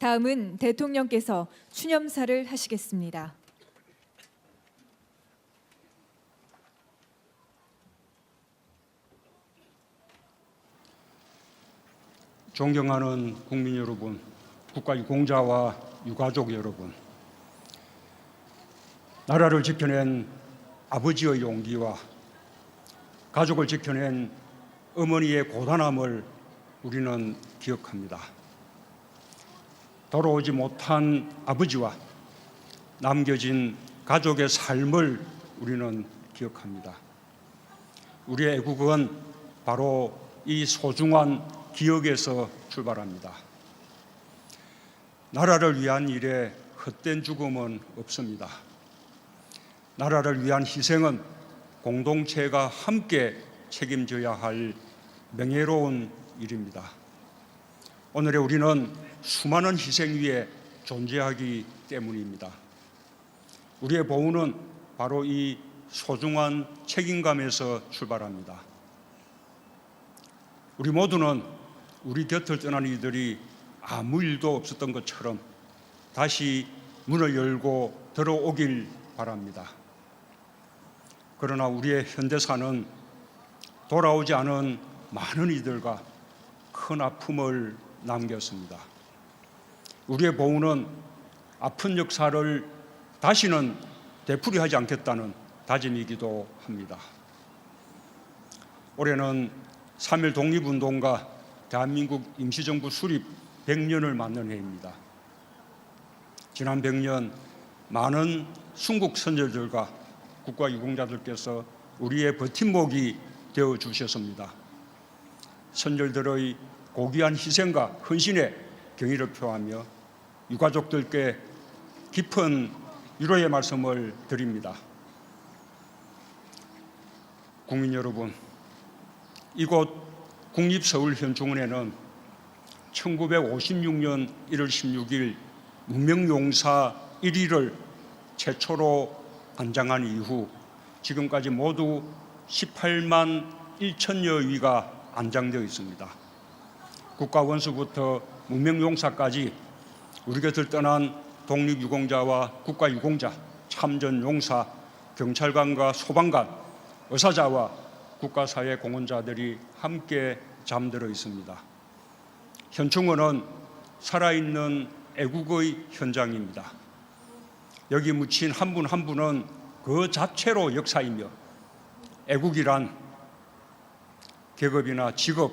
다음은 대통령께서 추념사를 하시겠습니다. 존경하는 국민 여러분, 국가유공자와 유가족 여러분, 나라를 지켜낸 아버지의 용기와 가족을 지켜낸 어머니의 고단함을 우리는 기억합니다. 돌아오지 못한 아버지와 남겨진 가족의 삶을 우리는 기억합니다. 우리의 애국은 바로 이 소중한 기억에서 출발합니다. 나라를 위한 일에 헛된 죽음은 없습니다. 나라를 위한 희생은 공동체가 함께 책임져야 할 명예로운 일입니다. 오늘의 우리는 수많은 희생 위에 존재하기 때문입니다. 우리의 보훈은 바로 이 소중한 책임감에서 출발합니다. 우리 모두는 우리 곁을 떠난 이들이 아무 일도 없었던 것처럼 다시 문을 열고 들어오길 바랍니다. 그러나 우리의 현대사는 돌아오지 않은 많은 이들과 큰 아픔을 남겼습니다. 우리의 보훈은 아픈 역사를 다시는 되풀이하지 않겠다는 다짐이기도 합니다. 올해는 3.1 독립운동과 대한민국 임시정부 수립 100년을 맞는 해입니다. 지난 100년 많은 순국 선열들과 국가유공자들께서 우리의 버팀목이 되어주셨습니다. 선열들의 고귀한 희생과 헌신에 경의를 표하며 유가족들께 깊은 위로의 말씀을 드립니다. 국민 여러분, 이곳 국립서울현충원에는 1956년 1월 16일 문명용사 1위를 최초로 안장한 이후 지금까지 모두 18만 1천여 위가 안장되어 있습니다. 국가원수부터 문명용사까지 우리 곁을 떠난 독립유공자와 국가유공자, 참전용사, 경찰관과 소방관, 의사자와 국가사회 공헌자들이 함께 잠들어 있습니다. 현충원은 살아있는 애국의 현장입니다. 여기 묻힌 한 분 한 분은 그 자체로 역사이며 애국이란 계급이나 직업,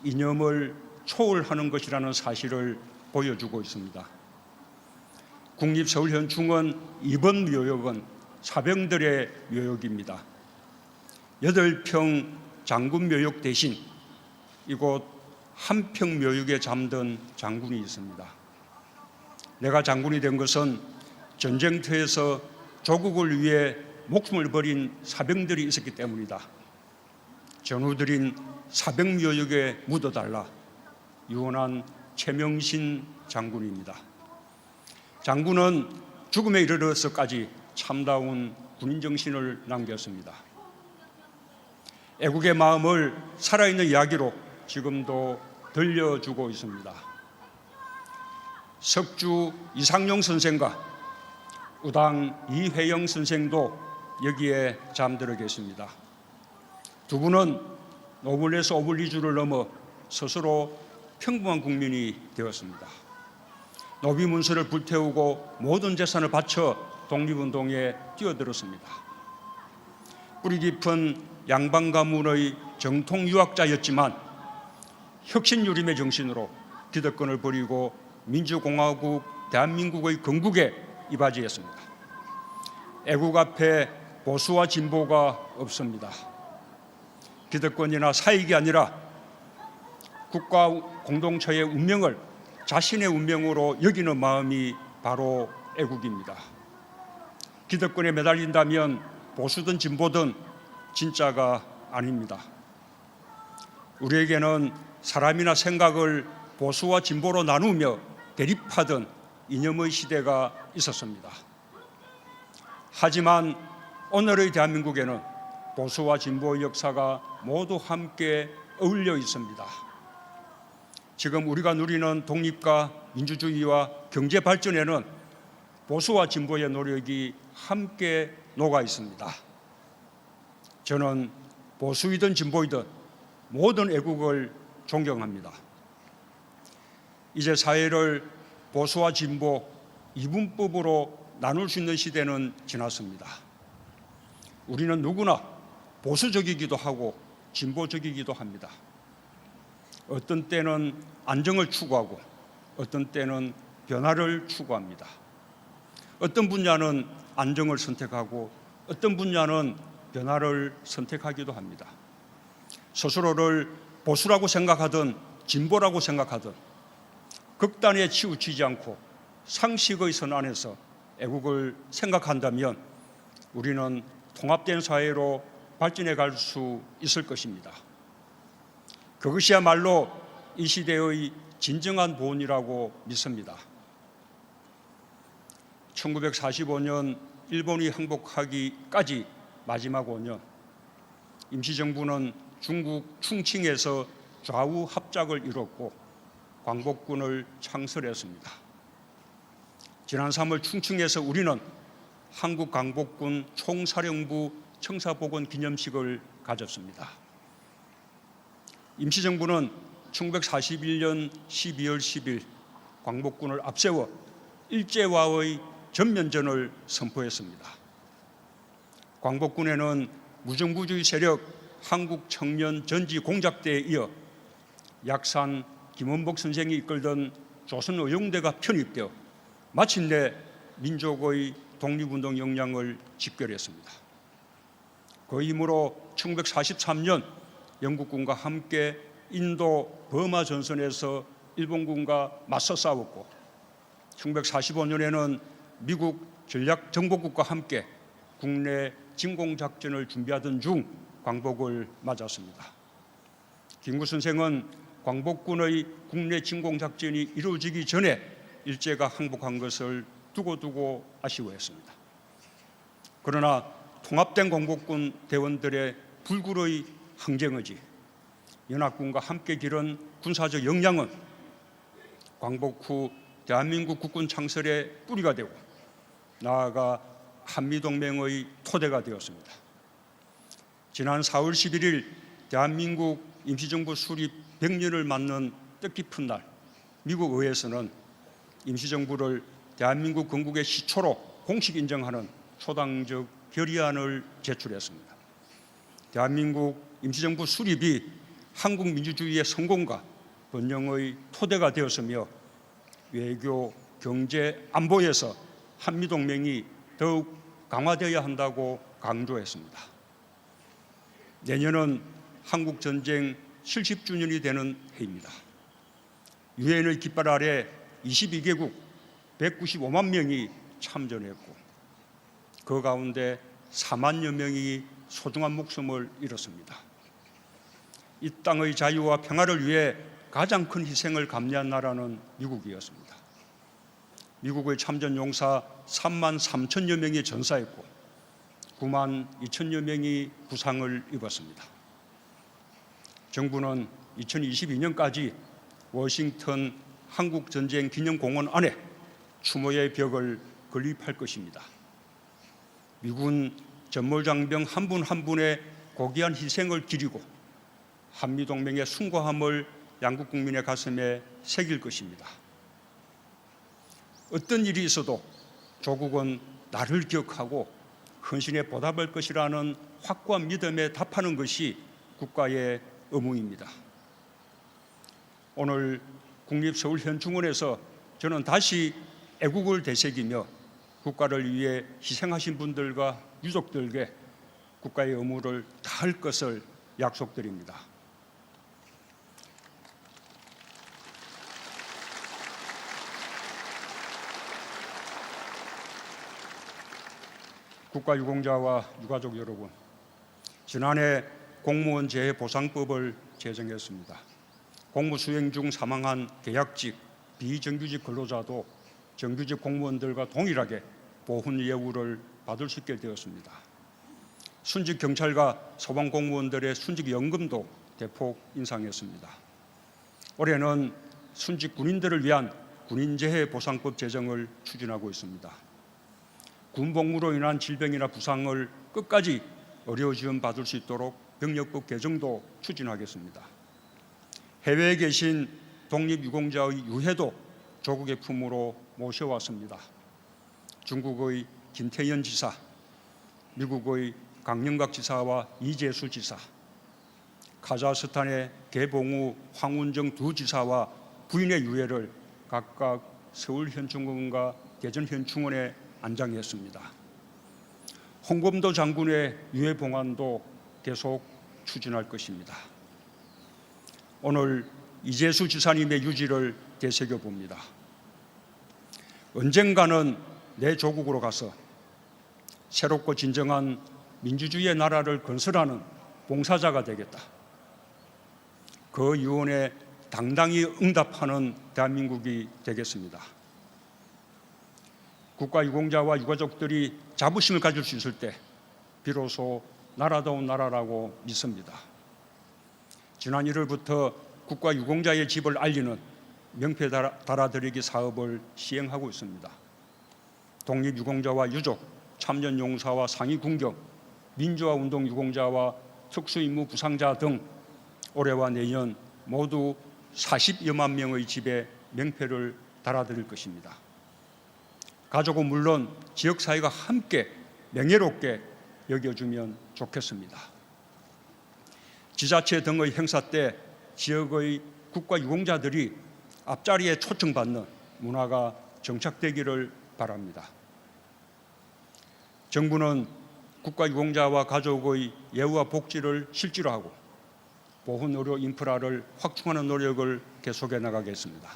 이념을 초월하는 것이라는 사실을 보여주고 있습니다. 국립서울현충원 이번 묘역은 사병들의 묘역입니다. 8평 장군 묘역 대신 이곳 한 평 묘역에 잠든 장군이 있습니다. 내가 장군이 된 것은 전쟁터에서 조국을 위해 목숨을 버린 사병들이 있었기 때문이다. 전우들인 사병묘역에 묻어달라. 유언한 최명신 장군입니다. 장군은 죽음에 이르러서까지 참다운 군인 정신을 남겼습니다. 애국의 마음을 살아있는 이야기로 지금도 들려주고 있습니다. 석주 이상용 선생과 우당 이회영 선생도 여기에 잠들어 계십니다. 두 분은 노블레스 오블리주를 넘어 스스로 평범한 국민이 되었습니다. 노비문서를 불태우고 모든 재산을 바쳐 독립운동에 뛰어들었습니다. 뿌리 깊은 양반 가문의 정통 유학자였지만 혁신유림의 정신으로 기득권을 버리고 민주공화국 대한민국의 건국에 이바지했습니다. 애국 앞에 보수와 진보가 없습니다. 기득권이나 사익이 아니라 국가 공동체의 운명을 자신의 운명으로 여기는 마음이 바로 애국입니다. 기득권에 매달린다면 보수든 진보든 진짜가 아닙니다. 우리에게는 사람이나 생각을 보수와 진보로 나누며 대립하던 이념의 시대가 있었습니다. 하지만 오늘의 대한민국에는 보수와 진보의 역사가 모두 함께 어울려 있습니다. 지금 우리가 누리는 독립과 민주주의와 경제 발전에는 보수와 진보의 노력이 함께 녹아 있습니다. 저는 보수이든 진보이든 모든 애국을 존경합니다. 이제 사회를 보수와 진보 이분법으로 나눌 수 있는 시대는 지났습니다. 우리는 누구나 보수적이기도 하고 진보적이기도 합니다. 어떤 때는 안정을 추구하고 어떤 때는 변화를 추구합니다. 어떤 분야는 안정을 선택하고 어떤 분야는 변화를 선택하기도 합니다. 스스로를 보수라고 생각하든 진보라고 생각하든 극단에 치우치지 않고 상식의 선 안에서 애국을 생각한다면 우리는 통합된 사회로 발전해 갈 수 있을 것입니다. 그것이야말로 이 시대의 진정한 보온이라고 믿습니다. 1945년 일본이 항복하기까지 마지막 5년, 임시정부는 중국 충칭에서 좌우 합작을 이뤘고 광복군을 창설했습니다. 지난 3월 충칭에서 우리는 한국 광복군 총사령부 청사복원 기념식을 가졌습니다. 임시정부는 1941년 12월 10일 광복군을 앞세워 일제와의 전면전을 선포했습니다. 광복군에는 무정부주의 세력 한국청년전지공작대에 이어 약산 김원복 선생이 이끌던 조선의용대가 편입되어 마침내 민족의 독립운동 역량을 집결했습니다. 그 힘으로 1943년 영국군과 함께 인도 버마 전선에서 일본군과 맞서 싸웠고 1945년에는 미국 전략정보국과 함께 국내 진공작전을 준비하던 중 광복을 맞았습니다. 김구 선생은 광복군의 국내 진공작전이 이루어지기 전에 일제가 항복한 것을 두고두고 아쉬워했습니다. 그러나 통합된 광복군 대원들의 불굴의 항쟁의지, 연합군과 함께 기른 군사적 역량은 광복 후 대한민국 국군 창설의 뿌리가 되고 나아가 한미동맹의 토대가 되었습니다. 지난 4월 11일 대한민국 임시정부 수립 100년을 맞는 뜻깊은 날, 미국 의회에서는 임시정부를 대한민국 건국의 시초로 공식 인정하는 초당적 결의안을 제출했습니다. 대한민국 임시정부 수립이 한국 민주주의의 성공과 번영의 토대가 되었으며 외교, 경제, 안보에서 한미동맹이 더욱 강화되어야 한다고 강조했습니다. 내년은 한국전쟁 70주년이 되는 해입니다. 유엔의 깃발 아래 22개국 195만 명이 참전했고 그 가운데 4만여 명이 소중한 목숨을 잃었습니다. 이 땅의 자유와 평화를 위해 가장 큰 희생을 감내한 나라는 미국이었습니다. 미국의 참전 용사 3만 3천여 명이 전사했고 9만 2천여 명이 부상을 입었습니다. 정부는 2022년까지 워싱턴 한국전쟁 기념공원 안에 추모의 벽을 건립할 것입니다. 미군 전몰장병 한 분 한 분의 고귀한 희생을 기리고 한미동맹의 숭고함을 양국 국민의 가슴에 새길 것입니다. 어떤 일이 있어도 조국은 나를 기억하고 헌신에 보답할 것이라는 확고한 믿음에 답하는 것이 국가의 의무입니다. 오늘 국립서울현충원에서 저는 다시 애국을 되새기며 국가를 위해 희생하신 분들과 유족들에게 국가의 의무를 다할 것을 약속드립니다. 국가유공자와 유가족 여러분, 지난해 공무원 재해보상법을 제정했습니다. 공무 수행 중 사망한 계약직, 비정규직 근로자도 정규직 공무원들과 동일하게 보훈 예우를 받을 수 있게 되었습니다. 순직 경찰과 소방 공무원들의 순직 연금도 대폭 인상했습니다. 올해는 순직 군인들을 위한 군인재해 보상법 제정을 추진하고 있습니다. 군 복무로 인한 질병이나 부상을 끝까지 의료 지원 받을 수 있도록 병력법 개정도 추진하겠습니다. 해외에 계신 독립유공자의 유해도 조국의 품으로 모셔왔습니다. 중국의 김태현 지사, 미국의 강영각 지사와 이재수 지사, 카자흐스탄의 개봉우, 황운정 두 지사와 부인의 유해를 각각 서울현충원과 대전현충원에 안장했습니다. 홍범도 장군의 유해 봉안도 계속 추진할 것입니다. 오늘 이재수 지사님의 유지를 되새겨 봅니다. 언젠가는 내 조국으로 가서 새롭고 진정한 민주주의의 나라를 건설하는 봉사자가 되겠다. 그 유언에 당당히 응답하는 대한민국이 되겠습니다. 국가유공자와 유가족들이 자부심을 가질 수 있을 때 비로소 나라다운 나라라고 믿습니다. 지난 1월부터 국가유공자의 집을 알리는 명패 달아드리기 사업을 시행하고 있습니다. 독립유공자와 유족, 참전용사와 상위군경, 민주화운동 유공자와 특수임무 부상자 등 올해와 내년 모두 40여만 명의 집에 명패를 달아드릴 것입니다. 가족은 물론 지역사회가 함께 명예롭게 여겨주면 좋겠습니다. 지자체 등의 행사 때 지역의 국가유공자들이 앞자리에 초청받는 문화가 정착되기를 바랍니다. 정부는 국가유공자와 가족의 예우와 복지를 실지로 하고 보훈의료 인프라를 확충하는 노력을 계속해 나가겠습니다.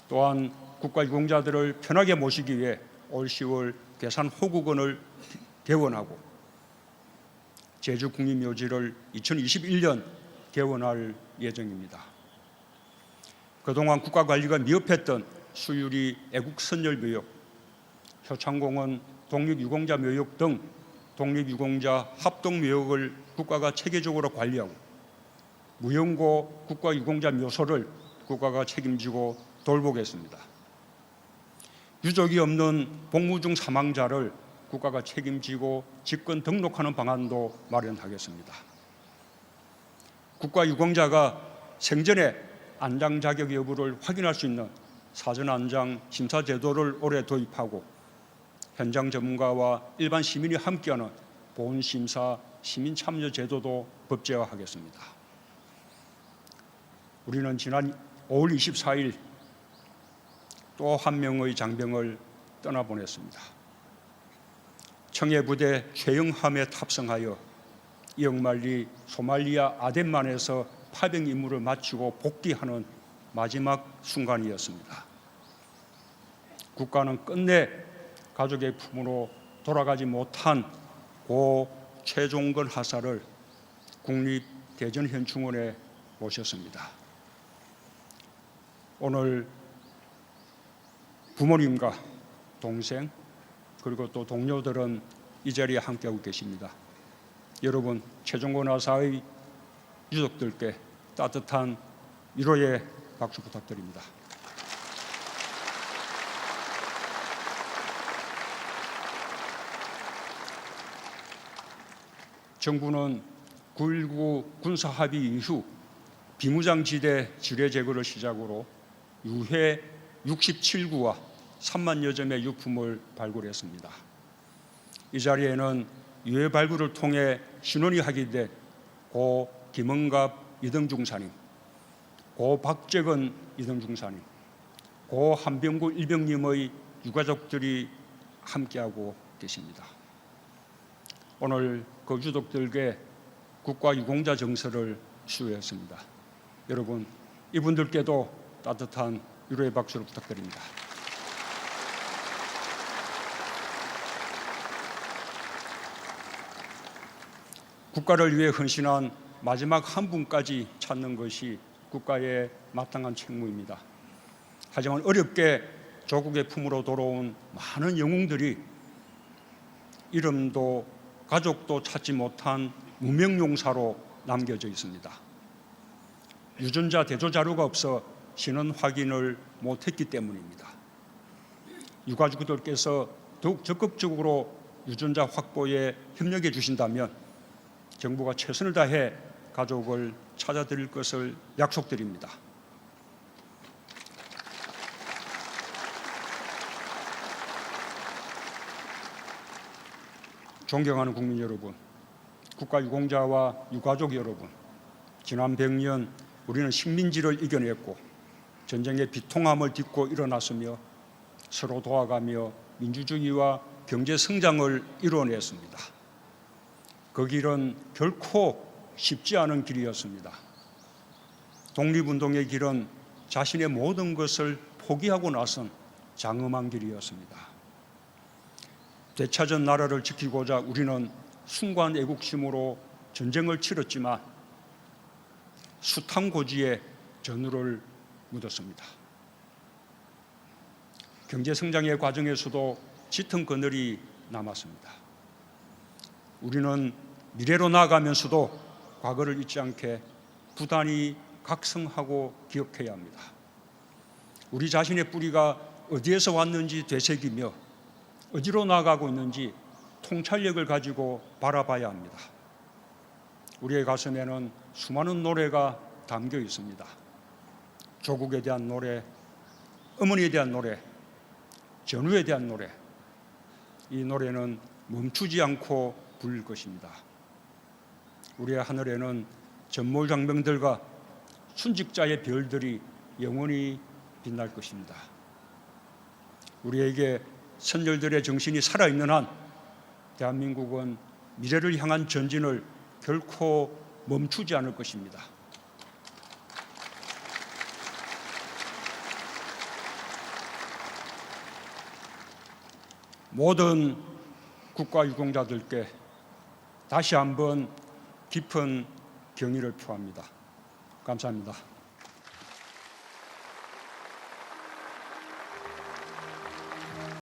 또한 국가유공자들을 편하게 모시기 위해 올 10월 괴산 호국원을 개원하고 제주국립묘지를 2021년 개원할 예정입니다. 그동안 국가관리가 미흡했던 수유리 애국선열묘역, 효창공원 독립유공자묘역 등 독립유공자 합동묘역을 국가가 체계적으로 관리하고 무용고 국가유공자묘소를 국가가 책임지고 돌보겠습니다. 유족이 없는 복무 중 사망자를 국가가 책임지고 직권 등록하는 방안도 마련하겠습니다. 국가유공자가 생전에 안장 자격 여부를 확인할 수 있는 사전 안장 심사 제도를 올해 도입하고 현장 전문가와 일반 시민이 함께하는 본심사 시민 참여 제도도 법제화하겠습니다. 우리는 지난 5월 24일 또 한 명의 장병을 떠나보냈습니다. 청해부대 최영함에 탑승하여 이억만리 소말리아 아덴만에서 파병 임무를 마치고 복귀하는 마지막 순간이었습니다. 국가는 끝내 가족의 품으로 돌아가지 못한 고 최종건 하사를 국립대전현충원에 모셨습니다. 오늘 부모님과 동생 그리고 또 동료들은 이 자리에 함께하고 계십니다. 여러분, 최종건 하사의 유족들께 따뜻한 위로의 박수 부탁드립니다. 정부는 9.19 군사합의 이후 비무장지대 지뢰 제거를 시작으로 유해 67구와 3만여 점의 유품을 발굴했습니다. 이 자리에는 유해 발굴을 통해 신원이 확인된 고 김은갑 이등중사님, 고 박재건 이등중사님, 고 한병구 일병님의 유가족들이 함께하고 계십니다. 오늘 그 유족들께 국가유공자 정서를 수여했습니다. 여러분, 이분들께도 따뜻한 위로의 박수를 부탁드립니다. 국가를 위해 헌신한 마지막 한 분까지 찾는 것이 국가의 마땅한 책무입니다. 하지만 어렵게 조국의 품으로 돌아온 많은 영웅들이 이름도 가족도 찾지 못한 무명용사로 남겨져 있습니다. 유전자 대조 자료가 없어 신원 확인을 못했기 때문입니다. 유가족들께서 더욱 적극적으로 유전자 확보에 협력해 주신다면 정부가 최선을 다해 가족을 찾아드릴 것을 약속드립니다. 존경하는 국민 여러분, 국가유공자와 유가족 여러분, 지난 100년 우리는 식민지를 이겨냈고 전쟁의 비통함을 딛고 일어났으며 서로 도와가며 민주주의와 경제 성장을 이뤄냈습니다. 그 길은 결코 쉽지 않은 길이었습니다. 독립운동의 길은 자신의 모든 것을 포기하고 나선 장엄한 길이었습니다. 되찾은 나라를 지키고자 우리는 숭고한 애국심으로 전쟁을 치렀지만 숱한 고지에 전우를 묻었습니다. 경제 성장의 과정에서도 짙은 그늘이 남았습니다. 우리는 미래로 나아가면서도 과거를 잊지 않게 부단히 각성하고 기억해야 합니다. 우리 자신의 뿌리가 어디에서 왔는지 되새기며 어디로 나아가고 있는지 통찰력을 가지고 바라봐야 합니다. 우리의 가슴에는 수많은 노래가 담겨 있습니다. 조국에 대한 노래, 어머니에 대한 노래, 전우에 대한 노래. 이 노래는 멈추지 않고 부를 것입니다. 우리의 하늘에는 전몰장병들과 순직자의 별들이 영원히 빛날 것입니다. 우리에게 선열들의 정신이 살아있는 한 대한민국은 미래를 향한 전진을 결코 멈추지 않을 것입니다. 모든 국가유공자들께 다시 한번 깊은 경의를 표합니다. 감사합니다.